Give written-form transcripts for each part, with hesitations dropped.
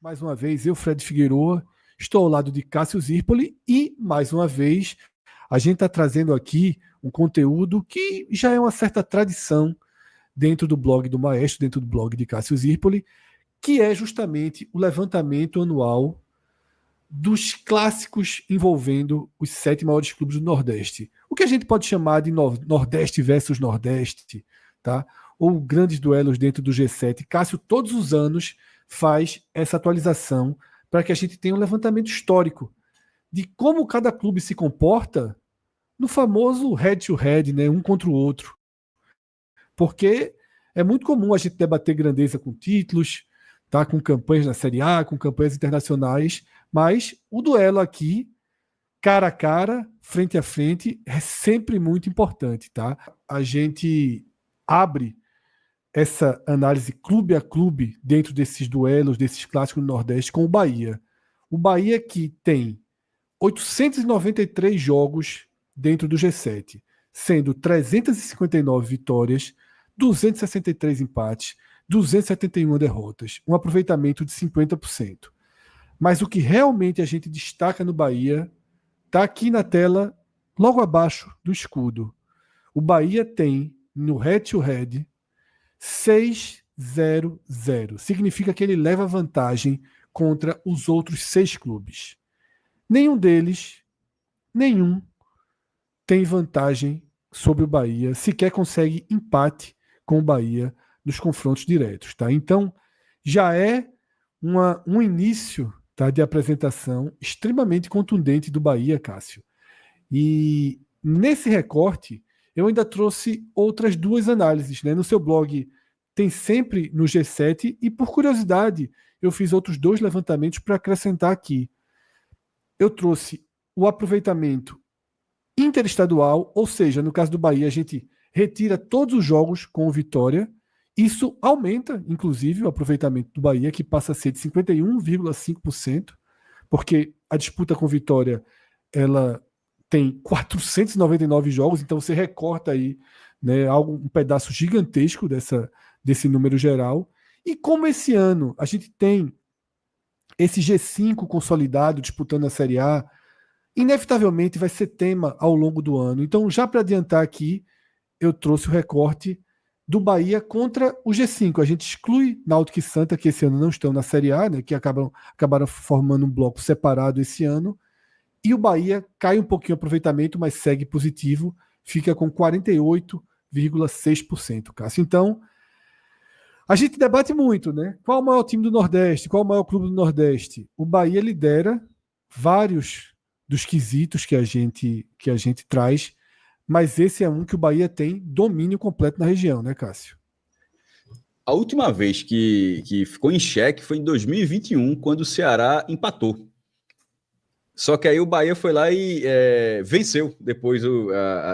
Mais uma vez, eu, Fred Figueroa, estou ao lado de Cássio Zirpoli e, mais uma vez, a gente está trazendo aqui um conteúdo que já é uma certa tradição dentro do blog do Maestro, dentro do blog de Cássio Zirpoli, que é justamente o levantamento anual dos clássicos envolvendo os 7 maiores clubes do Nordeste. O que a gente pode chamar de Nordeste versus Nordeste, tá? Ou grandes duelos dentro do G7. Cássio, todos os anos, faz essa atualização para que a gente tenha um levantamento histórico de como cada clube se comporta no famoso head-to-head, né? Um contra o outro. Porque é muito comum a gente debater grandeza com títulos, tá? Com campanhas na Série A, com campanhas internacionais, mas o duelo aqui, cara a cara, frente a frente, é sempre muito importante, tá? A gente abre essa análise clube a clube dentro desses duelos, desses clássicos do Nordeste com o Bahia. O Bahia que tem 893 jogos dentro do G7, sendo 359 vitórias, 263 empates, 271 derrotas, um aproveitamento de 50%. Mas o que realmente a gente destaca no Bahia está aqui na tela, logo abaixo do escudo. O Bahia tem, no head-to-head, 6-0-0. Significa que ele leva vantagem contra os outros 6 clubes. Nenhum deles, tem vantagem sobre o Bahia, sequer consegue empate com o Bahia nos confrontos diretos. Tá? Então, já é um início, tá, de apresentação extremamente contundente do Bahia, Cássio. E nesse recorte, eu ainda trouxe outras 2 análises. Né? No seu blog tem sempre no G7 e, por curiosidade, eu fiz outros 2 levantamentos para acrescentar aqui. Eu trouxe o aproveitamento interestadual, ou seja, no caso do Bahia, a gente retira todos os jogos com vitória. Isso aumenta, inclusive, o aproveitamento do Bahia, que passa a ser de 51,5%, porque a disputa com vitória ela tem 499 jogos, então você recorta aí, né, um pedaço gigantesco desse número geral. E como esse ano a gente tem esse G5 consolidado disputando a Série A, inevitavelmente vai ser tema ao longo do ano. Então, já para adiantar aqui, eu trouxe o recorte do Bahia contra o G5. A gente exclui Náutico e Santa, que esse ano não estão na Série A, né, que acabaram formando um bloco separado esse ano. E o Bahia cai um pouquinho o aproveitamento, mas segue positivo, fica com 48,6%, Cássio. Então, a gente debate muito, né? Qual o maior time do Nordeste? Qual o maior clube do Nordeste? O Bahia lidera vários dos quesitos que a gente traz, mas esse é um que o Bahia tem domínio completo na região, né, Cássio? A última vez que ficou em xeque foi em 2021, quando o Ceará empatou. Só que aí o Bahia foi lá e venceu depois,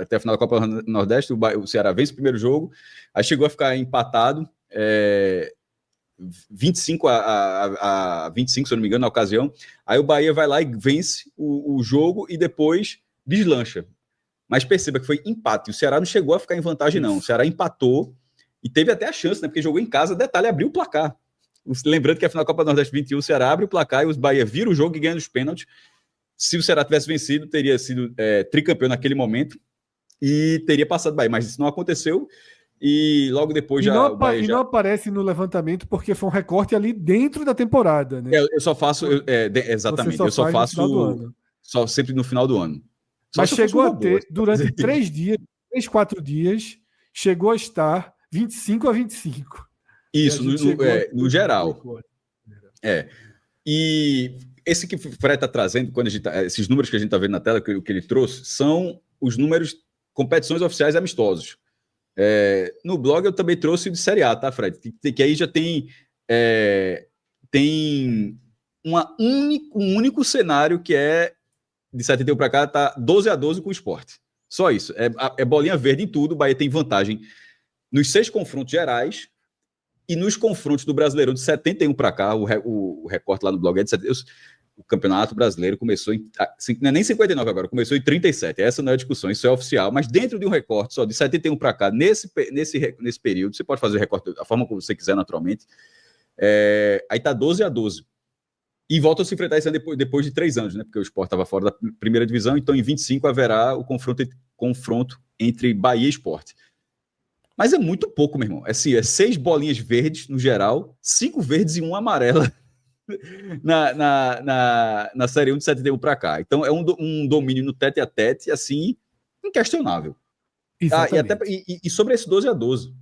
até a final da Copa do Nordeste, o Ceará vence o primeiro jogo, aí chegou a ficar empatado, 25 a 25, se eu não me engano, na ocasião. Aí o Bahia vai lá e vence o jogo e depois deslancha. Mas perceba que foi empate. O Ceará não chegou a ficar em vantagem, não. O Ceará empatou e teve até a chance, né? Porque jogou em casa, detalhe, abriu o placar. Lembrando que a final da Copa do Nordeste 21, o Ceará abre o placar e os Bahia viram o jogo e ganham os pênaltis. Se o Ceará tivesse vencido, teria sido tricampeão naquele momento e teria passado o Bahia. Mas isso não aconteceu. E logo depois não aparece no levantamento porque foi um recorte ali dentro da temporada, né? Eu só faço... exatamente. Eu só faço só sempre no final do ano. Mas chegou a ter, durante 3 dias, 3, 4 dias, chegou a estar 25 a 25. Isso, no geral. E esse que o Fred está trazendo, esses números que a gente está vendo na tela, que ele trouxe, são os números competições oficiais amistosos. No blog eu também trouxe o de Série A, tá, Fred? Que aí já tem um único cenário que é de 71 para cá, tá 12-12 com o Sport. Só isso. É bolinha verde em tudo. O Bahia tem vantagem nos 6 confrontos gerais e nos confrontos do Brasileirão de 71 para cá. O recorte lá no blog é de 71. O Campeonato Brasileiro começou não é nem 59 agora, começou em 37. Essa não é a discussão, isso é oficial. Mas dentro de um recorte só de 71 para cá, nesse período, você pode fazer o recorte da forma como você quiser, naturalmente. Aí tá 12-12. E voltam a se enfrentar esse ano depois de 3 anos, né? Porque o Sport estava fora da primeira divisão, então em 25 haverá o confronto entre Bahia e Sport. Mas é muito pouco, meu irmão. Assim, é 6 bolinhas verdes no geral, 5 verdes e 1 amarela na Série 1 de 71 para cá. Então é um domínio no tete-a-tete, assim, inquestionável. E sobre esse 12-12,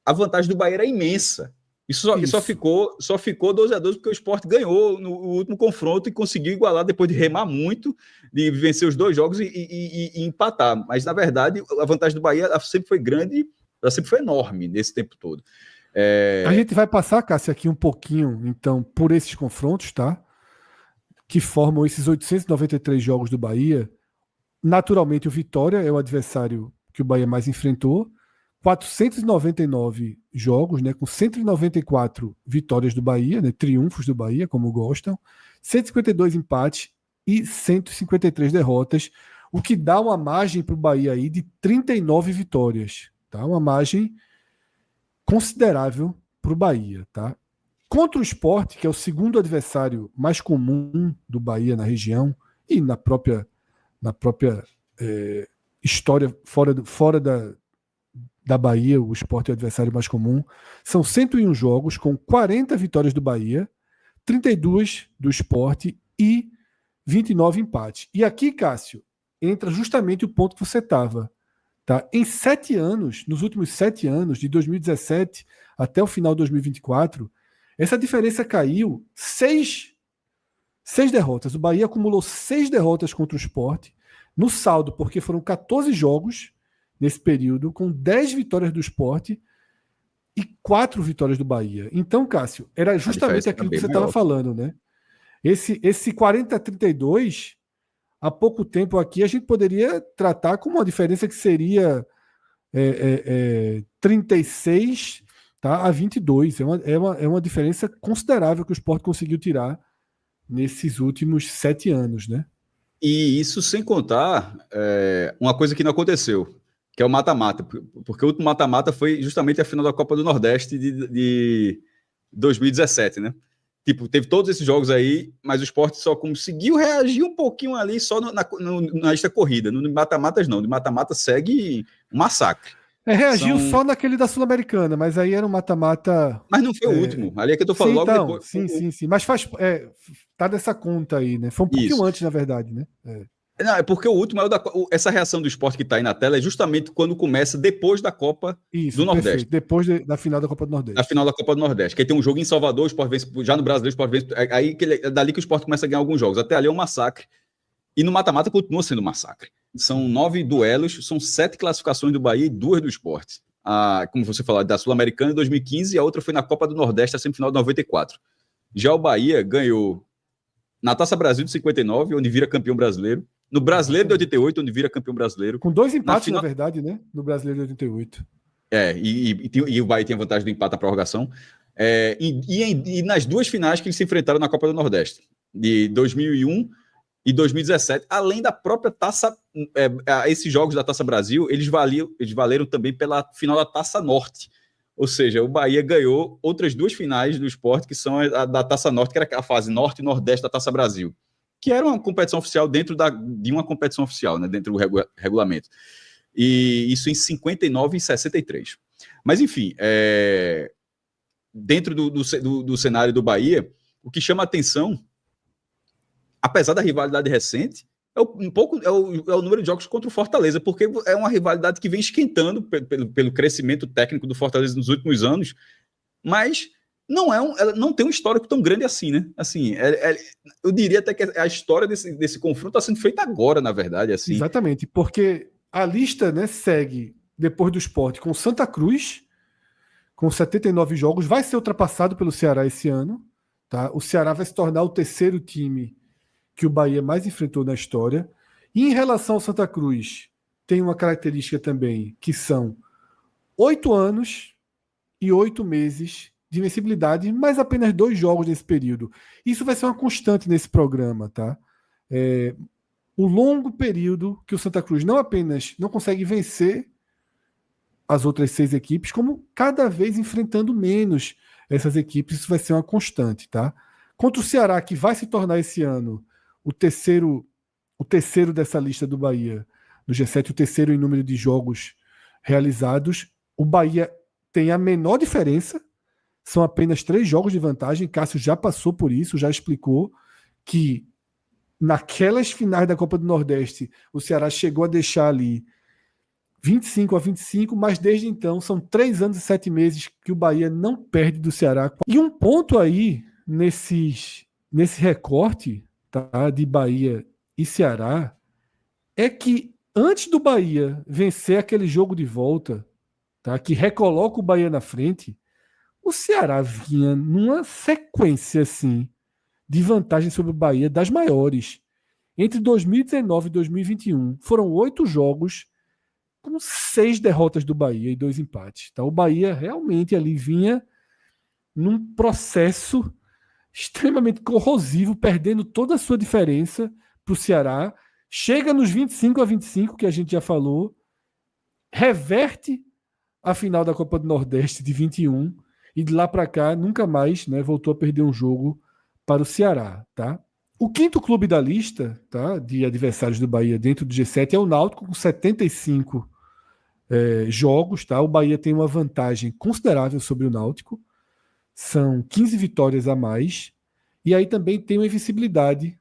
a vantagem do Bahia era imensa. Isso só ficou 12-12 porque o Sport ganhou no último confronto e conseguiu igualar depois de remar muito, de vencer os 2 jogos e empatar. Mas, na verdade, a vantagem do Bahia sempre foi grande, ela sempre foi enorme nesse tempo todo. A gente vai passar, Cássio, aqui um pouquinho, então, por esses confrontos, tá? Que formam esses 893 jogos do Bahia. Naturalmente, o Vitória é o adversário que o Bahia mais enfrentou. 499 jogos, né, com 194 vitórias do Bahia, né, triunfos do Bahia, como gostam, 152 empates e 153 derrotas, o que dá uma margem para o Bahia aí de 39 vitórias. Tá? Uma margem considerável para o Bahia. Tá? Contra o Sport, que é o segundo adversário mais comum do Bahia na região e na própria história fora da Bahia, o Sport é o adversário mais comum. São 101 jogos com 40 vitórias do Bahia, 32 do Sport e 29 empates. E aqui, Cássio, entra justamente o ponto que você estava. Tá? Em 7 anos, nos últimos 7 anos, de 2017 até o final de 2024, essa diferença caiu 6 derrotas. O Bahia acumulou 6 derrotas contra o Sport, no saldo, porque foram 14 jogos nesse período, com 10 vitórias do Sport e 4 vitórias do Bahia. Então, Cássio, era justamente aquilo que você estava falando, né? Esse 40-32, há pouco tempo aqui, a gente poderia tratar como uma diferença que seria 36, tá, a 22. É uma diferença considerável que o Sport conseguiu tirar nesses últimos 7 anos, né? E isso sem contar uma coisa que não aconteceu, que é o mata-mata, porque o último mata-mata foi justamente a final da Copa do Nordeste de 2017, né? Tipo, teve todos esses jogos aí, mas o Sport só conseguiu reagir um pouquinho ali só na extra corrida. No mata-matas não, no mata-mata segue um massacre. Reagiu só naquele da Sul-Americana, mas aí era um mata-mata... Mas não foi o último, ali é que eu tô falando logo então, depois. Sim. Mas tá dessa conta aí, né? Foi um pouquinho antes, na verdade, né? Não, é porque o último essa reação do Sport que está aí na tela é justamente quando começa depois da Copa do Nordeste. Perfeito. Depois da final da Copa do Nordeste. Da final da Copa do Nordeste. Que aí tem um jogo em Salvador, o Sport vence, já no Brasileiro, o Sport vence. Aí é dali que o Sport começa a ganhar alguns jogos. Até ali é um massacre. E no mata-mata continua sendo um massacre. São 9 duelos, são 7 classificações do Bahia e 2 do Sport. Como você falou, da Sul-Americana em 2015 e a outra foi na Copa do Nordeste, a semifinal de 94. Já o Bahia ganhou na Taça Brasil de 59, onde vira campeão brasileiro. No Brasileiro de 88, onde vira campeão brasileiro. Com 2 empates, na verdade, né? No Brasileiro de 88. E o Bahia tem a vantagem do empate à prorrogação. E nas 2 finais que eles se enfrentaram na Copa do Nordeste, de 2001 e 2017, além da própria Taça, esses jogos da Taça Brasil, eles valeram também pela final da Taça Norte. Ou seja, o Bahia ganhou outras 2 finais do Sport, que são a da Taça Norte, que era a fase Norte e Nordeste da Taça Brasil, que era uma competição oficial dentro de uma competição oficial, né, dentro do regulamento. E isso em 59 e 63. Mas, enfim, dentro do cenário do Bahia, o que chama a atenção, apesar da rivalidade recente, é o número de jogos contra o Fortaleza, porque é uma rivalidade que vem esquentando pelo crescimento técnico do Fortaleza nos últimos anos, mas ela não tem um histórico tão grande assim, né? Assim, eu diria até que a história desse confronto está sendo feita agora, na verdade. Assim. Exatamente, porque a lista, né, segue depois do Sport com Santa Cruz, com 79 jogos, vai ser ultrapassado pelo Ceará esse ano. Tá? O Ceará vai se tornar o 3º time que o Bahia mais enfrentou na história. E em relação ao Santa Cruz, tem uma característica também, que são 8 anos e 8 meses de invencibilidade, mas apenas 2 jogos nesse período. Isso vai ser uma constante nesse programa, tá? O longo período que o Santa Cruz não apenas não consegue vencer as outras 6 equipes, como cada vez enfrentando menos essas equipes, isso vai ser uma constante, tá? Contra o Ceará, que vai se tornar esse ano o terceiro dessa lista do Bahia, do G7, o terceiro em número de jogos realizados, o Bahia tem a menor diferença, são apenas 3 jogos de vantagem. Cássio já passou por isso, já explicou que naquelas finais da Copa do Nordeste, o Ceará chegou a deixar ali 25-25, mas desde então são 3 anos e 7 meses que o Bahia não perde do Ceará. E um ponto aí nesse recorte, tá, de Bahia e Ceará é que antes do Bahia vencer aquele jogo de volta, tá, que recoloca o Bahia na frente, o Ceará vinha numa sequência assim de vantagem sobre o Bahia das maiores. Entre 2019 e 2021 foram 8 jogos com 6 derrotas do Bahia e 2 empates. Tá? O Bahia realmente ali vinha num processo extremamente corrosivo, perdendo toda a sua diferença para o Ceará. Chega nos 25-25, que a gente já falou, reverte a final da Copa do Nordeste de 21 e de lá para cá nunca mais, né, voltou a perder um jogo para o Ceará. Tá? O quinto clube da lista, tá, de adversários do Bahia dentro do G7 é o Náutico, com 75 jogos. Tá? O Bahia tem uma vantagem considerável sobre o Náutico, são 15 vitórias a mais, e aí também tem uma invencibilidade,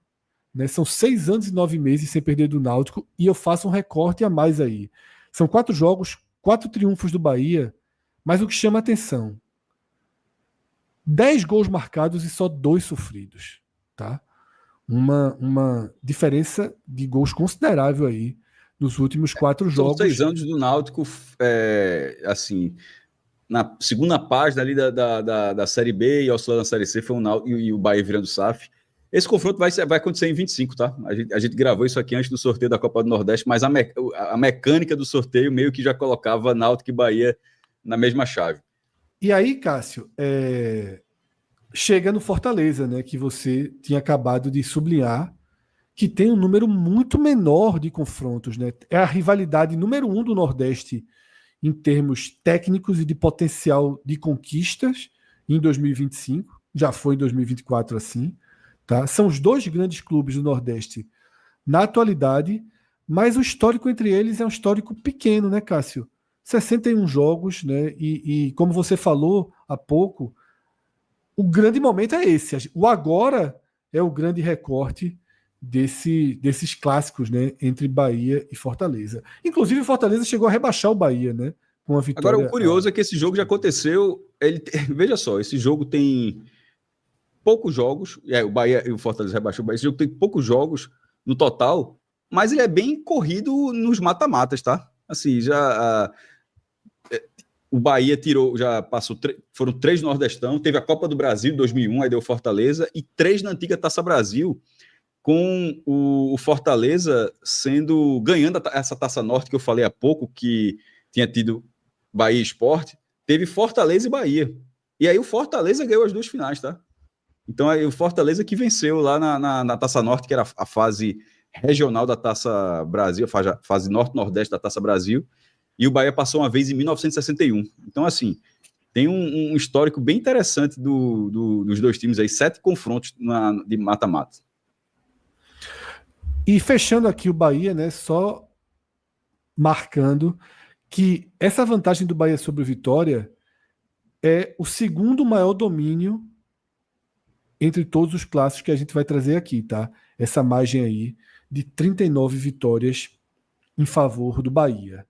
né? São 6 anos e 9 meses sem perder do Náutico, e eu faço um recorte a mais aí. São 4 jogos, 4 triunfos do Bahia, mas o que chama a atenção, 10 gols marcados e só 2 sofridos. Tá? Uma diferença de gols considerável aí nos últimos 4 jogos. São 6 anos do Náutico, assim, na segunda página ali da Série B e oscilando na Série C foi e o Bahia virando SAF. Esse confronto vai acontecer em 25, tá? A gente gravou isso aqui antes do sorteio da Copa do Nordeste, mas a mecânica do sorteio meio que já colocava Náutico e Bahia na mesma chave. E aí, Cássio, chega no Fortaleza, né, que você tinha acabado de sublinhar, que tem um número muito menor de confrontos, né? É a rivalidade número 1 do Nordeste em termos técnicos e de potencial de conquistas em 2025, já foi em 2024 assim, tá? São os 2 grandes clubes do Nordeste na atualidade, mas o histórico entre eles é um histórico pequeno, né, Cássio? 61 jogos, né? E como você falou há pouco, o grande momento é esse. O agora é o grande recorte desses clássicos, né, entre Bahia e Fortaleza. Inclusive, o Fortaleza chegou a rebaixar o Bahia, né, com uma vitória. Agora, o curioso é que esse jogo já aconteceu. Veja só, esse jogo tem poucos jogos. O Bahia e o Fortaleza rebaixou o Bahia. Esse jogo tem poucos jogos no total, mas ele é bem corrido nos mata-matas, tá? Assim, o Bahia já passou, foram 3 no Nordestão, teve a Copa do Brasil em 2001, aí deu Fortaleza, e 3 na antiga Taça Brasil, com o Fortaleza ganhando essa Taça Norte que eu falei há pouco, que tinha tido Bahia e Sport, teve Fortaleza e Bahia. E aí o Fortaleza ganhou as 2 finais, tá? Então aí o Fortaleza que venceu lá na Taça Norte, que era a fase regional da Taça Brasil, a fase Norte-Nordeste da Taça Brasil, e o Bahia passou uma vez em 1961. Então, assim, tem um histórico bem interessante dos 2 times aí, 7 confrontos de mata-mata. E fechando aqui o Bahia, né, só marcando que essa vantagem do Bahia sobre o Vitória é o segundo maior domínio entre todos os clássicos que a gente vai trazer aqui, tá? Essa margem aí de 39 vitórias em favor do Bahia.